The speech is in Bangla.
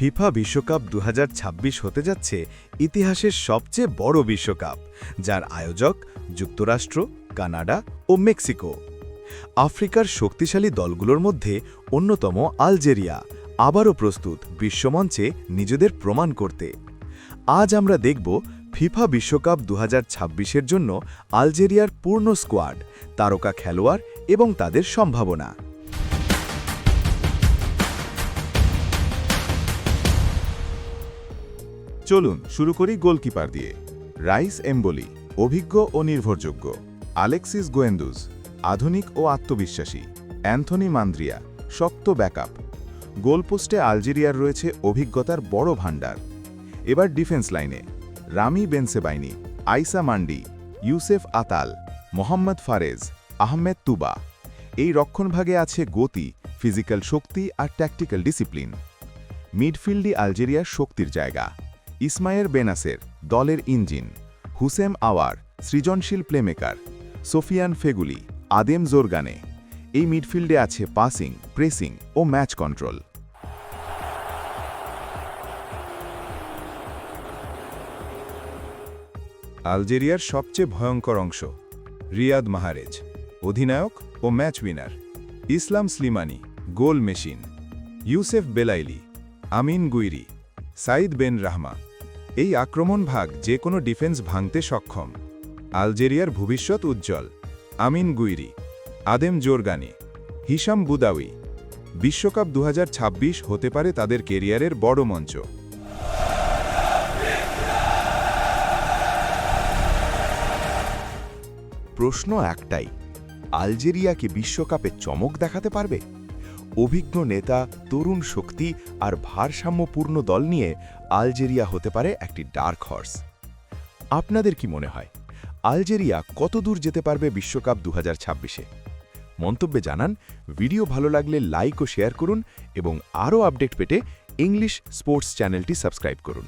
ফিফা বিশ্বকাপ ২০২৬ হতে যাচ্ছে ইতিহাসের সবচেয়ে বড় বিশ্বকাপ, যার আয়োজক যুক্তরাষ্ট্র, কানাডা ও মেক্সিকো। আফ্রিকার শক্তিশালী দলগুলোর মধ্যে অন্যতম আলজেরিয়া আবারও প্রস্তুত বিশ্বমঞ্চে নিজেদের প্রমাণ করতে। আজ আমরা দেখব ফিফা বিশ্বকাপ ২০২৬-এর জন্য আলজেরিয়ার পূর্ণ স্কোয়াড, তারকা খেলোয়াড় এবং তাদের সম্ভাবনা। চলুন শুরু করি গোলকিপার দিয়ে। রাইস এমবলি, অভিজ্ঞ ও নির্ভরযোগ্য। আলেক্সিস গোয়েন্দুজ, আধুনিক ও আত্মবিশ্বাসী। অ্যান্থনি মান্দ্রিয়া, শক্ত ব্যাকআপ। গোলপোস্টে আলজেরিয়ার রয়েছে অভিজ্ঞতার বড় ভাণ্ডার। এবার ডিফেন্স লাইনে রামি বেনসেবাইনি, আইসা মান্ডি, ইউসেফ আতাল, মোহাম্মদ ফারেজ, আহমেদ তুবা। এই রক্ষণভাগে আছে গতি, ফিজিক্যাল শক্তি আর ট্যাকটিক্যাল ডিসিপ্লিন। মিডফিল্ডই আলজেরিয়ার শক্তির জায়গা। ইসমাইল বেনাসের, দলের ইঞ্জিন। হুসেম আওয়ার, সৃজনশীল প্লেমেকার। সোফিয়ান ফেগুলি, আদেম জোরগানে। এই মিডফিল্ডে আছে পাসিং, প্রেসিং ও ম্যাচ কন্ট্রোল। আলজেরিয়ার সবচেয়ে ভয়ঙ্কর অংশ রিয়াদ মাহারেজ, অধিনায়ক ও ম্যাচ উইনার। ইসলাম স্লিমানি, গোল মেশিন। ইউসেফ বেলাইলি, আমিন গুইরি, সাইদ বেন রাহমা। এই আক্রমণ ভাগ যে কোনো ডিফেন্স ভাঙতে সক্ষম। আলজেরিয়ার ভবিষ্যৎ উজ্জ্বল। আমিন গুইরি, আদেম জোরগানি, হিশাম বুদাউই। বিশ্বকাপ ২০২৬ হতে পারে তাদের কেরিয়ারের বড় মঞ্চ। প্রশ্ন একটাই, আলজেরিয়া কি বিশ্বকাপে চমক দেখাতে পারবে? অভিজ্ঞ নেতা, তরুণ শক্তি আর ভারসাম্যপূর্ণ দল নিয়ে আলজেরিয়া হতে পারে একটি ডার্ক হর্স। আপনাদের কি মনে হয়, আলজেরিয়া কতদূর যেতে পারবে বিশ্বকাপ ২০২৬-এ? মন্তব্যে জানান। ভিডিও ভালো লাগলে লাইক ও শেয়ার করুন এবং আরও আপডেট পেতে ইংলিশ স্পোর্টস চ্যানেলটি সাবস্ক্রাইব করুন।